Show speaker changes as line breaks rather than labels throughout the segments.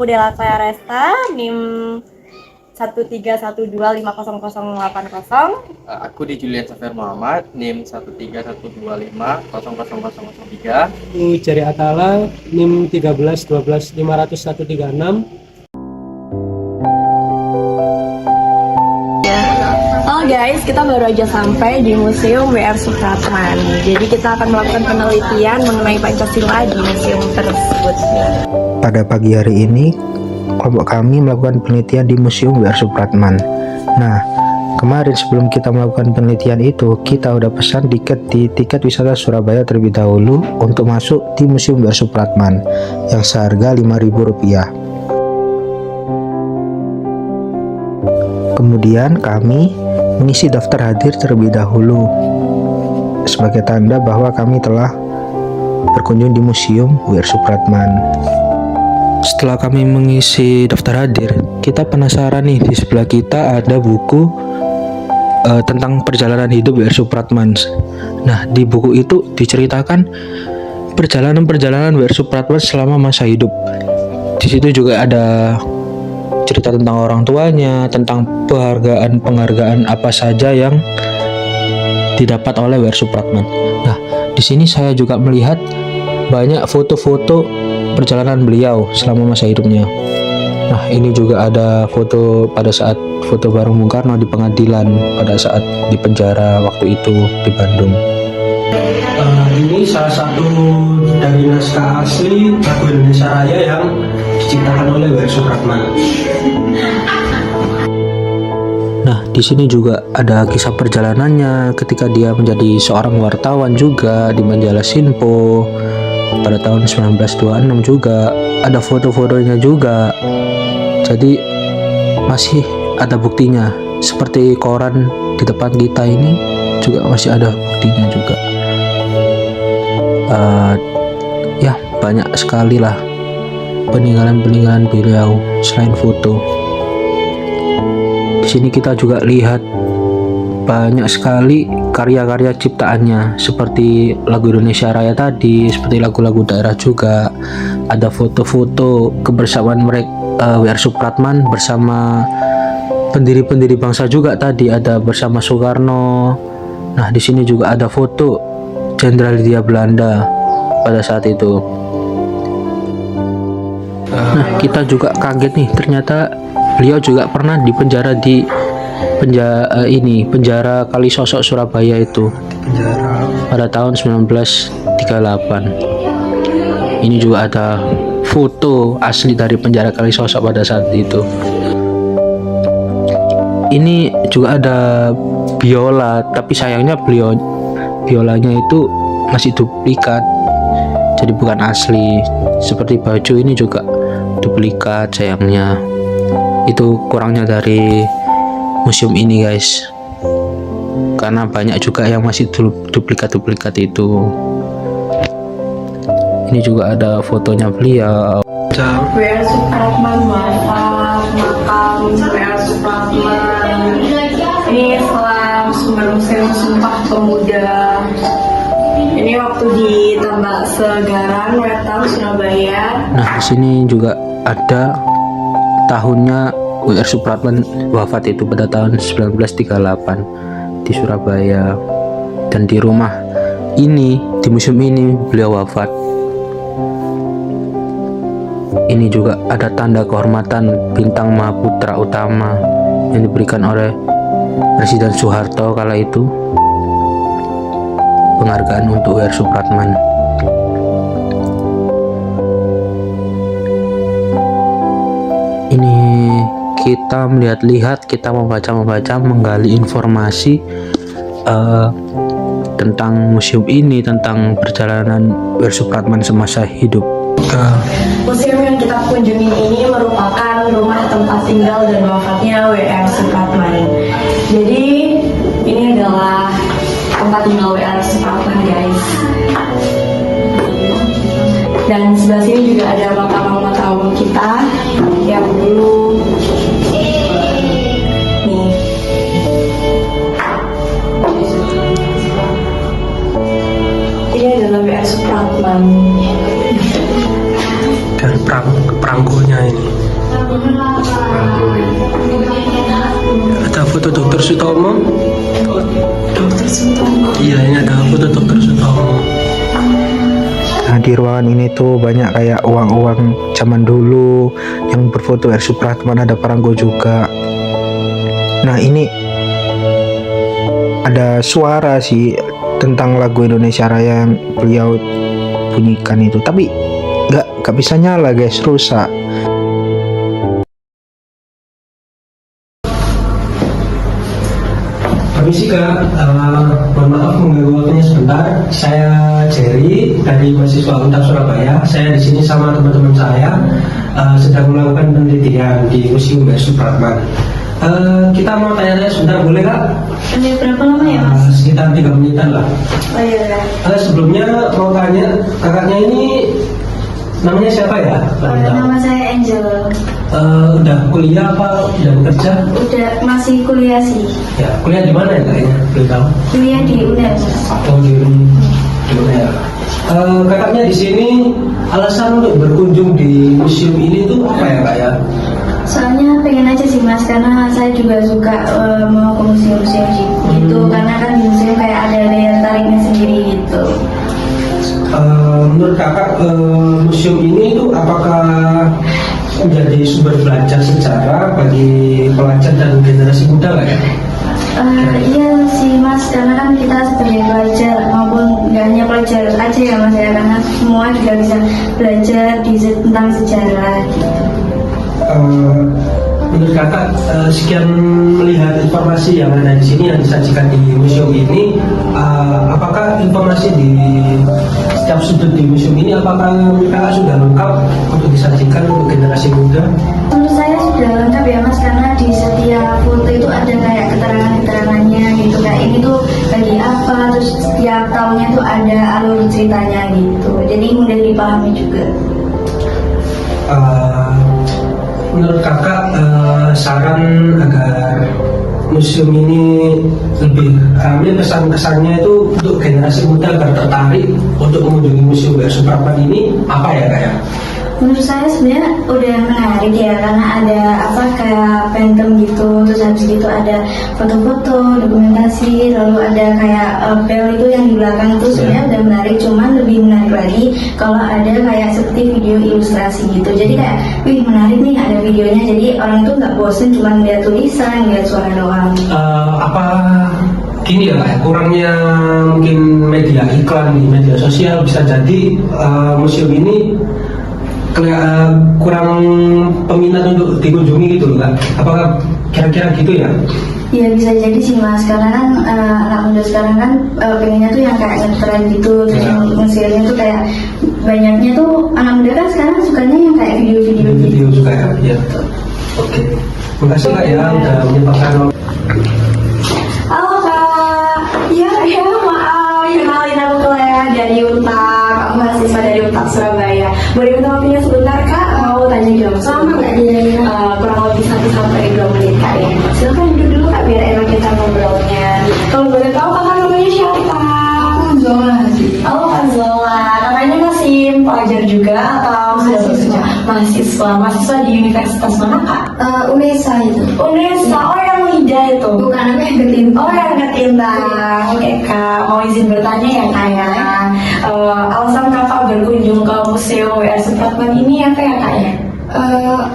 aku Della Claresta, NIM 131250080.
Aku di Julian Safir Muhammad, NIM 131250003.
Aku Jari Atala, NIM 131250136.
Halo guys, kita baru aja sampai di Museum W.R. Supratman. Jadi kita akan melakukan penelitian mengenai Pancasila di museum tersebut.
Pada pagi hari ini, kelompok kami melakukan penelitian di Museum W.R. Supratman. Nah, kemarin sebelum kita melakukan penelitian itu, kita udah pesan tiket di Tiket Wisata Surabaya terlebih dahulu untuk masuk di Museum W.R. Supratman yang seharga Rp5.000. Kemudian kami mengisi daftar hadir terlebih dahulu sebagai tanda bahwa kami telah berkunjung di Museum W.R. Supratman. Setelah kami mengisi daftar hadir, kita penasaran nih, di sebelah kita ada buku tentang perjalanan hidup W.R. Supratman. Nah, di buku itu diceritakan perjalanan-perjalanan W.R. Supratman selama masa hidup. Di situ juga ada cerita tentang orang tuanya, tentang penghargaan apa saja yang didapat oleh W.R. Supratman. Nah, di sini saya juga melihat banyak foto-foto perjalanan beliau selama masa hidupnya. Nah, ini juga ada foto pada saat foto bareng Bung Karno di pengadilan pada saat di penjara waktu itu di Bandung.
Ini salah satu dari naskah asli lagu Indonesia Raya yang diciptakan oleh W.R. Supratman.
Nah, di sini juga ada kisah perjalanannya ketika dia menjadi seorang wartawan juga di majalah Sinpo pada tahun 1926 juga. Ada foto-fotonya juga. Jadi masih ada buktinya. Seperti koran di depan kita ini juga masih ada buktinya juga. Ya, banyak sekali lah peninggalan-peninggalan beliau selain foto. Di sini kita juga lihat banyak sekali karya-karya ciptaannya, seperti lagu Indonesia Raya tadi, seperti lagu-lagu daerah juga. Ada foto-foto kebersamaan mereka W.R. Supratman bersama pendiri-pendiri bangsa juga tadi, ada bersama Soekarno. Nah, di sini juga ada foto Jenderal Hindia Belanda pada saat itu. Nah, kita juga kaget nih, ternyata beliau juga pernah dipenjara di penjara Kalisosok Surabaya itu pada tahun 1938. Ini juga ada foto asli dari penjara Kalisosok pada saat itu. Ini juga ada biola, tapi sayangnya biolanya itu masih duplikat, jadi bukan asli. Seperti baju ini juga duplikat, sayangnya. Itu kurangnya dari museum ini, guys, karena banyak juga yang masih duplikat-duplikat itu. Ini juga ada fotonya beliau.
W.R. Supratman wafat, makam W.R. Supratman. Ini selam sumber museum Sumpah Pemuda. Ini waktu di Tambak Segaran, Wetan, Surabaya.
Nah, di sini juga ada tahunnya W.R. Supratman wafat itu pada tahun 1938 di Surabaya. Dan di rumah ini, di museum ini beliau wafat. Ini juga ada tanda kehormatan Bintang Mahaputra Utama yang diberikan oleh Presiden Soeharto kala itu. Penghargaan untuk W.R. Supratman. Ini kita melihat-lihat, kita membaca, menggali informasi tentang museum ini, tentang perjalanan W.R. Supratman semasa hidup.
Museum yang kita kunjungi ini merupakan rumah tempat tinggal dan wafatnya W.R. Supratman. Jadi ini adalah tempat tinggal W.R. Supratman, guys. Dan sebelah sini juga ada makam almarhum kita yang dulu nih. Ini adalah W.R. Supratman.
Dari perangkonya ini. Sutomo.
Dokter Sutomo.
Iya, ini ada foto Dr. Sutomo.
Nah, di ruangan ini tuh banyak kayak uang-uang zaman dulu yang berfoto R. Supratman, ada Paranggo juga. Nah, ini ada suara sih tentang lagu Indonesia Raya yang beliau bunyikan itu, tapi nggak bisa nyala guys, rusak.
Permisi Kak, mohon maaf mengganggu waktunya sebentar. Saya Jerry dari mahasiswa Untar Surabaya. Saya di sini sama teman-teman saya sedang melakukan penelitian di Museum R. Supratman. Kita mau tanya-tanya sebentar, boleh Kak?
Berapa lama ya Mas?
Sekitar 3 menitan lah.
Oh iya.
Sebelumnya mau tanya, kakaknya ini namanya siapa ya?
Nama saya Angel.
Udah kuliah apa udah bekerja?
Udah masih kuliah sih.
Ya, kuliah di mana ya kayaknya? Boleh tahu?
Kuliah di UNER.
Oh, di UNER. Kakaknya di sini alasan untuk berkunjung di museum ini tuh apa ya Kak ya?
Soalnya pengen aja sih Mas, karena saya juga suka mau ke museum-museum gitu. Karena kan di museum kayak ada daya tariknya sendiri gitu.
Menurut kakak museum ini itu apakah menjadi sumber belajar sejarah bagi pelajar dan generasi muda nggak ya?
Iya sih Mas, karena kan kita sebagai pelajar maupun nggak hanya pelajar aja ya Mas ya, karena semua juga bisa belajar tentang sejarah gitu.
Menurut kakak, sekian melihat informasi yang ada di sini yang disajikan di museum ini, apakah informasi di setiap sudut di museum ini apakah menurut kakak sudah lengkap untuk disajikan untuk generasi muda?
Menurut saya sudah lengkap ya Mas, karena di setiap foto itu ada kayak keterangan-keterangannya gitu, kayak ini tuh bagi apa, terus setiap tahunnya tuh ada alur ceritanya gitu, jadi mudah dipahami juga.
Menurut kakak, saran agar museum ini lebih ramai, kesan-kesannya itu untuk generasi muda agar tertarik untuk mengunjungi Museum R. Supratman ini apa ya Kak ya?
Menurut saya sebenarnya udah menarik ya, karena ada apa kayak phantom gitu, terus habis gitu ada foto-foto, dokumentasi, lalu ada kayak bel itu yang di belakang itu sebenarnya udah menarik. Cuman lebih menarik lagi kalau ada kayak seperti video ilustrasi gitu. Jadi kayak, wih menarik nih ada videonya. Jadi orang tuh nggak bosen cuma lihat tulisan, lihat suara doang.
Apa gini ya Kak, kurangnya mungkin media iklan di media sosial bisa jadi museum ini kurang peminat untuk dikunjungi gitu loh Kak. Apakah kira-kira gitu ya?
Iya bisa jadi sih Mas, karena kan anak muda sekarang kan pengennya tuh yang kayak ngetren gitu, terus museumnya tuh kayak banyaknya tuh anak muda kan sekarang sukanya yang kayak video-video
juga ya. Ya. Oke. Makasih Kak ya udah menyempatkan waktu.
Halo Kak, ya maaf, kenalin aku Clea dari UNTAK, aku mahasiswa dari UNTAK Surabaya. Boleh minta waktunya sebentar Kak, mau tanya jawab sama nggak dia? Kurang lebih 1 sampai 2 menit Kak ya. Silakan duduk dulu Kak biar enak kita ngobrolnya. Kalau boleh tahu Kakak namanya siapa? Aku Zola sih. Oh Kak Zola, kakaknya masih pelajar juga atau mahasiswa di universitas mana Kak?
UNESA itu.
UNESA, oh yang Lida itu.
Bukan, aku yang ketinta.
Oh yang ketintang. Oke Kak, mau izin bertanya ya Kak ya. Alasan Kakak berkunjung ke Museum R. Supratman ini apa ya Kak ya?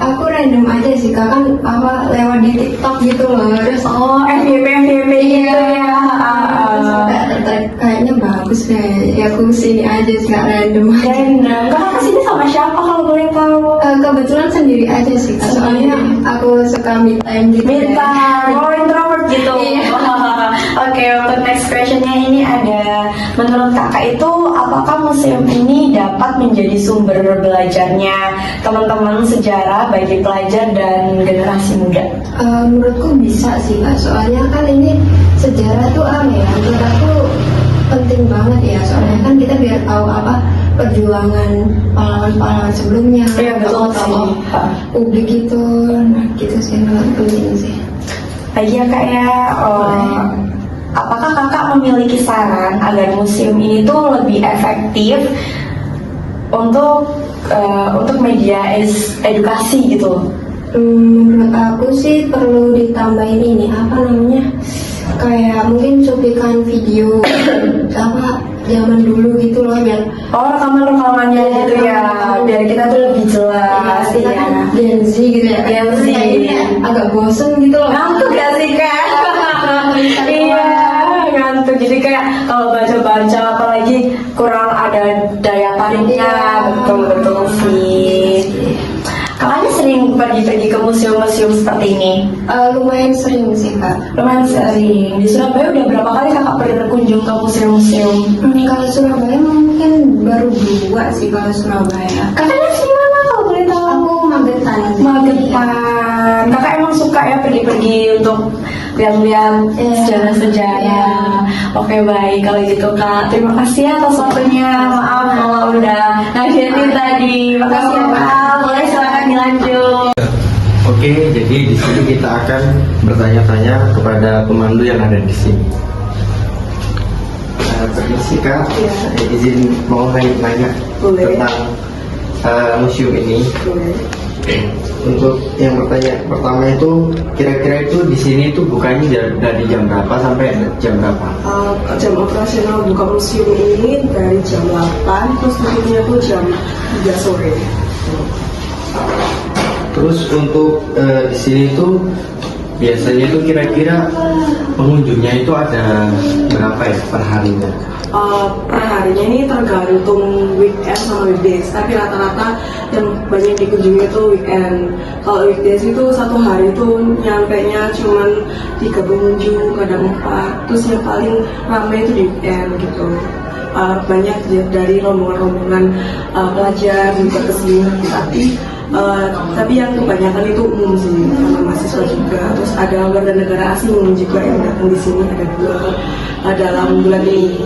Aku random aja sih Kak, kan apa lewat di TikTok gitu loh. Terus
FYP gitu ya.
Terus tertarik, kayaknya bagus deh. Ya aku sini aja sih Kak, random aja.
Dan Kakak kesini sama siapa kalau boleh tahu?
Kebetulan sendiri aja sih Kak, soalnya aku suka me time gitu.
Oh introvert gitu.
Iya.
Oke, untuk next questionnya ini ada, menurut kakak itu apakah museum ini dapat menjadi sumber belajarnya teman-teman sejarah bagi pelajar dan generasi muda?
Menurutku bisa sih Kak, soalnya kan ini sejarah tuh ya, menurut aku penting banget ya, soalnya kan kita biar tahu apa perjuangan pahlawan-pahlawan sebelumnya.
Iya betul sih.
Publik gitu, nah gitu sih menurut penting sih.
Lagi ya kak ya, apakah kakak memiliki saran agar museum ini tuh lebih efektif untuk media edukasi gitu
Menurut aku sih perlu ditambahin ini apa namanya, kayak mungin cuplikan video apa zaman dulu gitu loh, biar
Rekaman-rekamannya gitu ya, biar kita tuh lebih jelas.
kita kan Gen Z gitu ya.
Gen Z.
Kayaknya agak bosen gitu loh.
Ngantuk gak sih Kak? Iya, ngantuk. Jadi kayak kalau baca-baca apalagi kurang ada daya tariknya. Betul-betul sih. Kakaknya sering pergi-pergi ke museum-museum seperti ini?
Lumayan sering sih kak.
Lumayan sering. Di Surabaya udah berapa kali kakak pergi berkunjung ke museum-museum?
Kalau Surabaya mungkin baru 2 sih kalau Surabaya.
Kakaknya sih mana kalau boleh tahu?
Aku Magetan.
Magetan. Kakak emang suka ya pergi-pergi untuk lihat-lihat sejarah-sejarah. Oke baik kalau gitu Kak. Terima kasih ya atas waktunya. Maaf kalau udah ngagetin tadi. Makasih ya Kak. Boleh silakan dilanjut.
Oke, jadi di sini kita akan bertanya-tanya kepada pemandu yang ada di sini. Permisi Kak, izin mau nanya
Boleh.
tentang museum ini. Untuk yang pertama itu kira-kira itu di sini itu bukanya dari jam berapa sampai jam berapa?
Jam operasional buka museum ini dari jam 8 terus tutupnya tuh jam 3 sore.
Terus untuk di sini tuh biasanya tuh kira-kira pengunjungnya itu ada berapa ya per harinya?
Per harinya ini tergantung weekend sama weekdays, tapi rata-rata yang banyak dikunjungi itu weekend. Kalau weekdays itu satu hari itu nyampe-nya cuman 3 pengunjung, kadang 4. Terus yang paling ramai itu di weekend gitu. Banyak dari rombongan-rombongan pelajar juga kesini, tapi yang kebanyakan itu umum sih, karena mahasiswa juga. Terus ada warga negara asing juga yang datang di sini, ada 2 dalam bulan ini.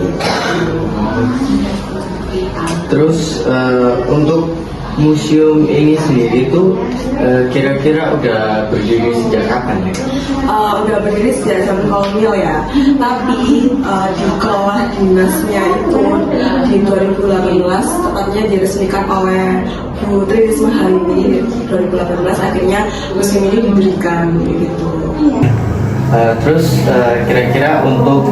Terus untuk museum ini sendiri itu kira-kira udah berdiri sejak kapan ya?
Udah berdiri sejak zaman kolonial ya, tapi dikelola dinasnya itu di 2018, tepatnya diresmikan oleh Bu Tri Risma hari ini. 2018 akhirnya museum ini didirikan gitu.
Terus kira-kira untuk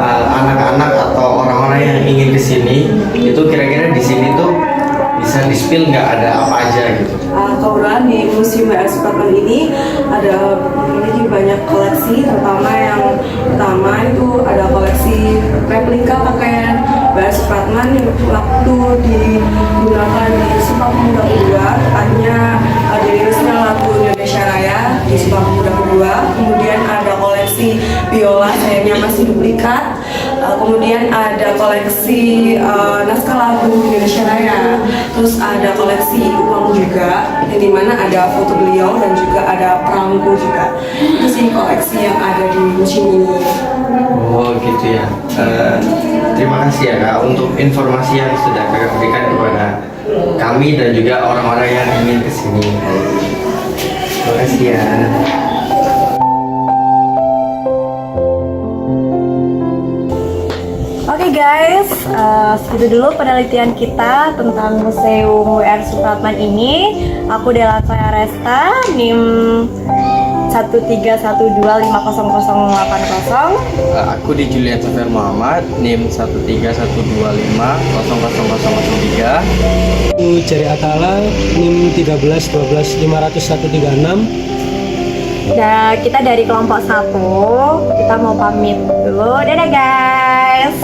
anak-anak atau orang-orang yang ingin kesini itu kira-kira di sini tuh bisa di-spill nggak ada apa aja gitu?
Kebetulan di Museum W.R. Supratman ini ada memiliki banyak koleksi, terutama yang pertama itu ada koleksi replika pakaian W.R. Supratman yang waktu digunakan di Sumpah Pemuda Kedua, tepatnya dirilisnya lagu Indonesia Raya di Sumpah Pemuda Kedua. Kemudian ada koleksi biola, sayangnya masih duplikat. Kemudian ada koleksi naskah lagu Indonesia Raya. Terus ada koleksi uang juga, yang dimana ada foto beliau dan juga ada perangko juga. Itu sih koleksi yang ada di museum ini.
Oh gitu ya. Terima kasih ya Kak untuk informasi yang sudah Kakak berikan kepada kami dan juga orang-orang yang ingin kesini. Terima kasih ya.
Oke guys, segitu dulu penelitian kita tentang Museum W.R. Supratman ini. Aku Dela Toya Resta, NIM 131250080.
Aku di Julian Safir Muhammad, NIM 131250003.
Aku Ceri Atala, NIM 1312136.
Dan kita dari kelompok 1, kita mau pamit dulu. Dadah guys.